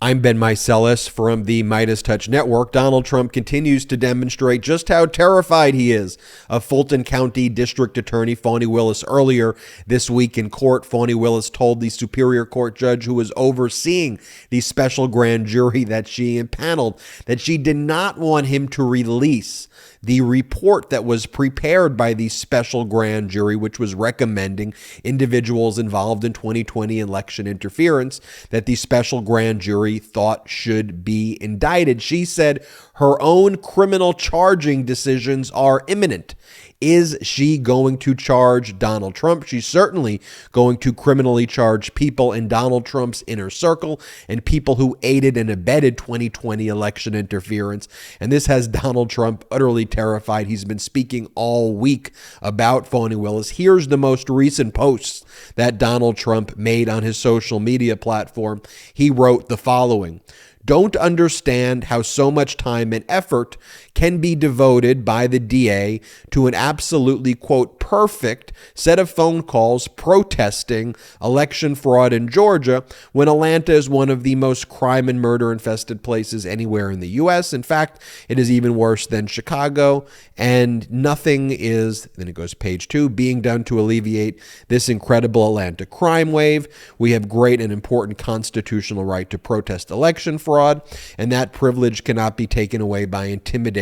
I'm Ben Meiselas from the MeidasTouch network. Donald Trump continues to demonstrate just how terrified he is of Fulton County District Attorney Fani Willis. Earlier this week in court, Fani Willis told the Superior Court judge who was overseeing the special grand jury that she impaneled that she did not want him to release the report that was prepared by the special grand jury, which was recommending individuals involved in 2020 election interference that the special grand jury thought should be indicted. She said her own criminal charging decisions are imminent. Is she going to charge Donald Trump? She's certainly going to criminally charge people in Donald Trump's inner circle and people who aided and abetted 2020 election interference. And this has Donald Trump utterly terrified. He's been speaking all week about Fani Willis. Here's the most recent posts that Donald Trump made on his social media platform. He wrote the following: "Don't understand how so much time and effort can be devoted by the DA to an absolutely, quote, perfect set of phone calls protesting election fraud in Georgia when Atlanta is one of the most crime and murder infested places anywhere in the U.S. In fact, it is even worse than Chicago, and nothing is," then it goes page 2, "being done to alleviate this incredible Atlanta crime wave. We have great and important constitutional right to protest election fraud, and that privilege cannot be taken away by intimidation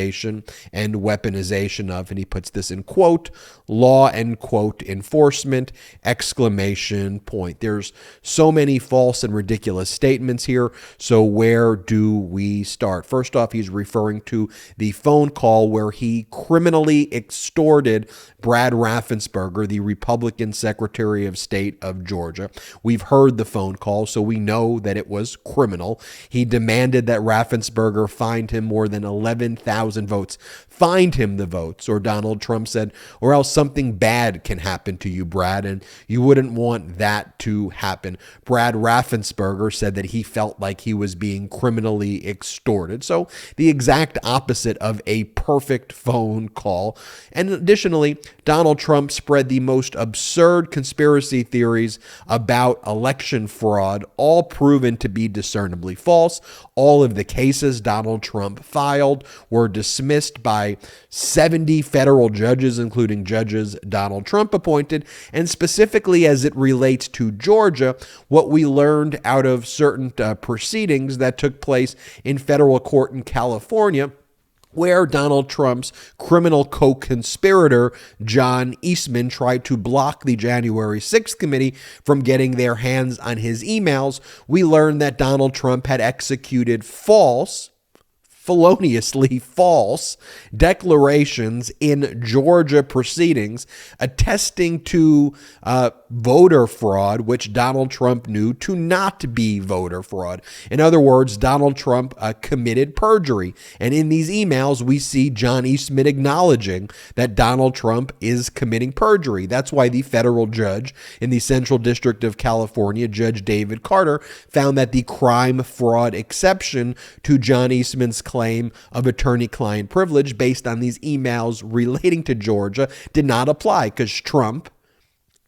and weaponization of," and he puts this in quote, "law and quote enforcement, exclamation point." There's so many false and ridiculous statements here. So where do we start? First off, he's referring to the phone call where he criminally extorted Brad Raffensperger, the Republican Secretary of State of Georgia. We've heard the phone call, so we know that it was criminal. He demanded that Raffensperger find him more than 11,000 votes. Find him the votes, or Donald Trump said, or else something bad can happen to you, Brad, and you wouldn't want that to happen. Brad Raffensperger said that he felt like he was being criminally extorted. So the exact opposite of a perfect phone call. And additionally, Donald Trump spread the most absurd conspiracy theories about election fraud, all proven to be discernibly false. All of the cases Donald Trump filed were dismissed by 70 federal judges, including judges Donald Trump appointed. And specifically as it relates to Georgia, what we learned out of certain proceedings that took place in federal court in California, where Donald Trump's criminal co-conspirator, John Eastman, tried to block the January 6th committee from getting their hands on his emails, we learned that Donald Trump had executed feloniously false declarations in Georgia proceedings attesting to voter fraud, which Donald Trump knew to not be voter fraud. In other words, Donald Trump committed perjury. And in these emails, we see John Eastman acknowledging that Donald Trump is committing perjury. That's why the federal judge in the Central District of California, Judge David Carter, found that the crime fraud exception to John Eastman's claim of attorney-client privilege based on these emails relating to Georgia did not apply because Trump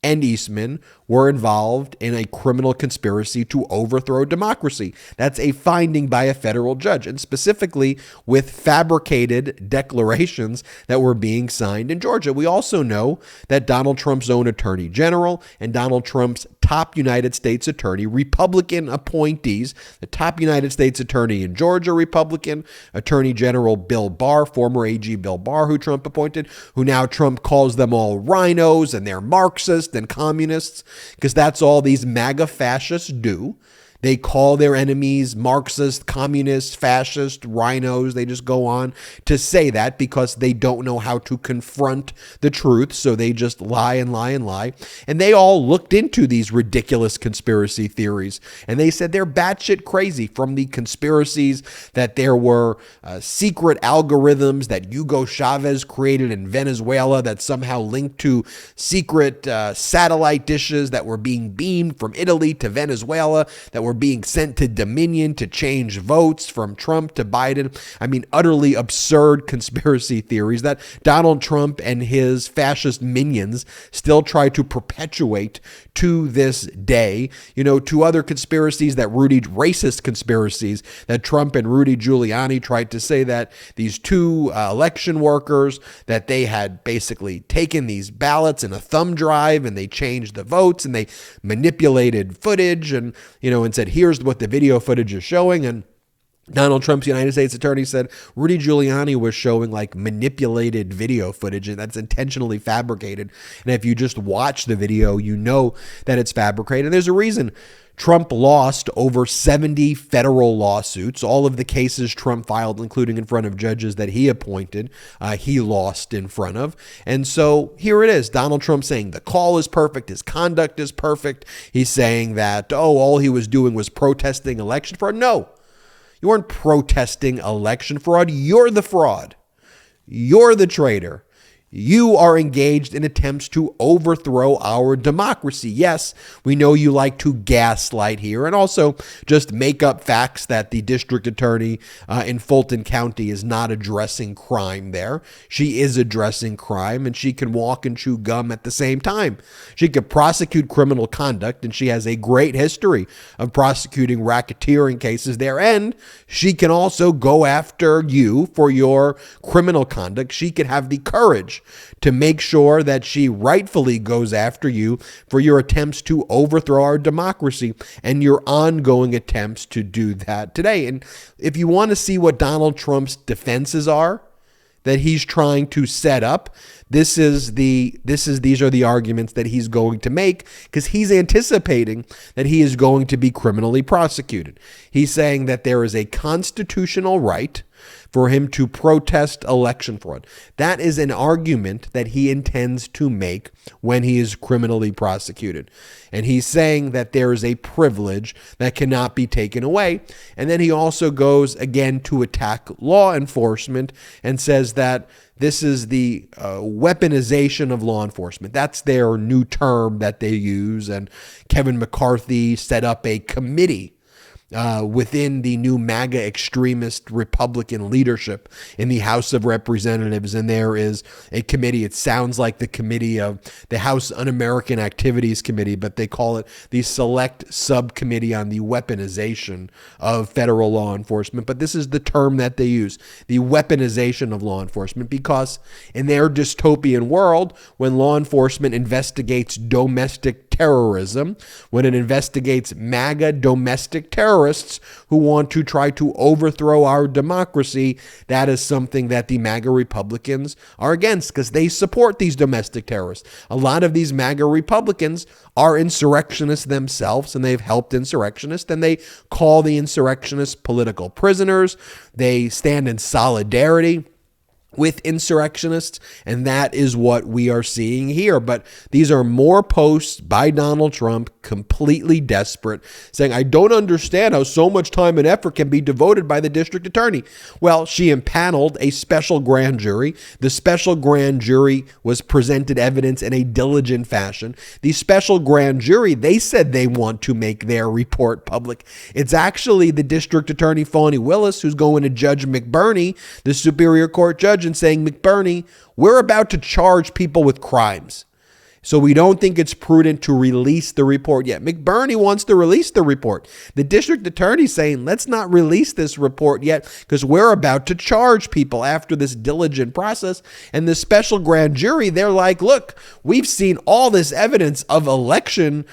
and Eastman were involved in a criminal conspiracy to overthrow democracy. That's a finding by a federal judge, and specifically with fabricated declarations that were being signed in Georgia. We also know that Donald Trump's own attorney general and Donald Trump's top United States attorney, Republican appointees, the top United States attorney in Georgia, Republican, Attorney General Bill Barr, former AG Bill Barr, who Trump appointed, who now Trump calls them all rhinos and they're Marxists and communists, because that's all these MAGA fascists do. They call their enemies Marxist, communist, fascist, rhinos. They just go on to say that because they don't know how to confront the truth. So they just lie and lie and lie. And they all looked into these ridiculous conspiracy theories. And they said they're batshit crazy, from the conspiracies that there were secret algorithms that Hugo Chavez created in Venezuela that somehow linked to secret satellite dishes that were being beamed from Italy to Venezuela that were were being sent to Dominion to change votes from Trump to Biden. I mean, utterly absurd conspiracy theories that Donald Trump and his fascist minions still try to perpetuate to this day. You know, two other conspiracies racist conspiracies that Trump and Rudy Giuliani tried to say that these two election workers, that they had basically taken these ballots in a thumb drive and they changed the votes and they manipulated footage and said, here's what the video footage is showing. And Donald Trump's United States attorney said Rudy Giuliani was showing like manipulated video footage and that's intentionally fabricated. And if you just watch the video, you know that it's fabricated. And there's a reason Trump lost over 70 federal lawsuits. All of the cases Trump filed, including in front of judges that he appointed, he lost in front of. And so here it is. Donald Trump saying the call is perfect. His conduct is perfect. He's saying that, all he was doing was protesting election fraud. No, you weren't protesting election fraud. You're the fraud. You're the traitor. You are engaged in attempts to overthrow our democracy. Yes, we know you like to gaslight here and also just make up facts that the district attorney in Fulton County is not addressing crime there. She is addressing crime and she can walk and chew gum at the same time. She could prosecute criminal conduct and she has a great history of prosecuting racketeering cases there. And she can also go after you for your criminal conduct. She could have the courage to make sure that she rightfully goes after you for your attempts to overthrow our democracy and your ongoing attempts to do that today. And if you want to see what Donald Trump's defenses are that he's trying to set up, these are the arguments that he's going to make because he's anticipating that he is going to be criminally prosecuted. He's saying that there is a constitutional right for him to protest election fraud. That is an argument that he intends to make when he is criminally prosecuted. And he's saying that there is a privilege that cannot be taken away. And then he also goes again to attack law enforcement and says that this is the weaponization of law enforcement. That's their new term that they use. And Kevin McCarthy set up a committee within the new MAGA extremist Republican leadership in the House of Representatives. And there is a committee. It sounds like the committee of the House Un-American Activities Committee, but they call it the Select Subcommittee on the Weaponization of Federal Law Enforcement. But this is the term that they use, the weaponization of law enforcement, because in their dystopian world, when law enforcement investigates domestic terrorism, when it investigates MAGA domestic terrorism, who want to try to overthrow our democracy, that is something that the MAGA Republicans are against because they support these domestic terrorists. A lot of these MAGA Republicans are insurrectionists themselves, and they've helped insurrectionists, and they call the insurrectionists political prisoners. They stand in solidarity with insurrectionists, and that is what we are seeing here. But these are more posts by Donald Trump, completely desperate, saying, I don't understand how so much time and effort can be devoted by the district attorney. Well, she impaneled a special grand jury. The special grand jury was presented evidence in a diligent fashion. The special grand jury, they said they want to make their report public. It's actually the district attorney, Fani Willis, who's going to Judge McBurney, the Superior Court judge, and saying, McBurney, we're about to charge people with crimes, so we don't think it's prudent to release the report yet. McBurney wants to release the report. The district attorney saying, let's not release this report yet because we're about to charge people after this diligent process. And the special grand jury, they're like, look, we've seen all this evidence of election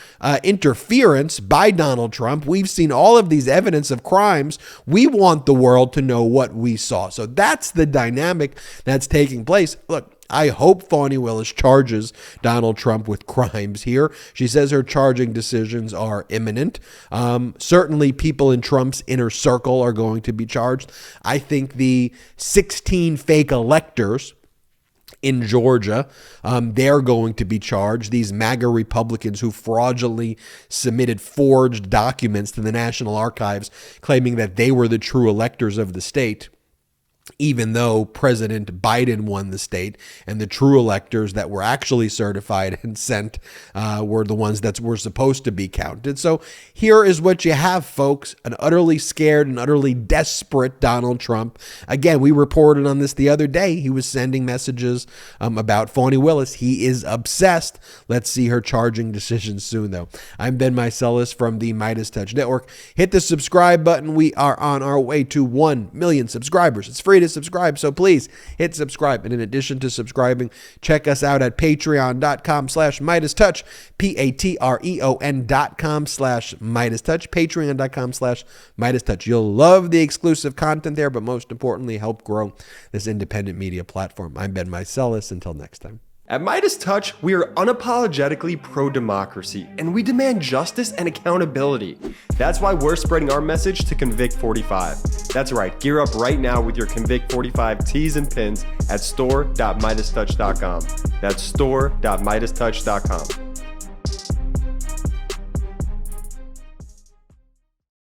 interference by Donald Trump. We've seen all of these evidence of crimes. We want the world to know what we saw. So that's the dynamic that's taking place. Look, I hope Fani Willis charges Donald Trump with crimes here. She says her charging decisions are imminent. Certainly people in Trump's inner circle are going to be charged. I think the 16 fake electors in Georgia, they're going to be charged. These MAGA Republicans who fraudulently submitted forged documents to the National Archives claiming that they were the true electors of the state. even though President Biden won the state and the true electors that were actually certified and sent were the ones that were supposed to be counted. So here is what you have, folks. An utterly scared and utterly desperate Donald Trump. Again, we reported on this the other day. He was sending messages about Fani Willis. He is obsessed. Let's see her charging decision soon, though. I'm Ben Meiselas from the MeidasTouch Network. Hit the subscribe button. We are on our way to 1 million subscribers. It's free to subscribe, so please hit subscribe. And in addition to subscribing, check us out at patreon.com/MeidasTouch, patreon.com/MeidasTouch, patreon.com/MeidasTouch. You'll love the exclusive content there, but most importantly, help grow this independent media platform. I'm Ben Meiselas. Until next time. At MeidasTouch, we are unapologetically pro-democracy, and we demand justice and accountability. That's why we're spreading our message to Convict 45. That's right, gear up right now with your Convict 45 tees and pins at store.MeidasTouch.com. That's store.MeidasTouch.com.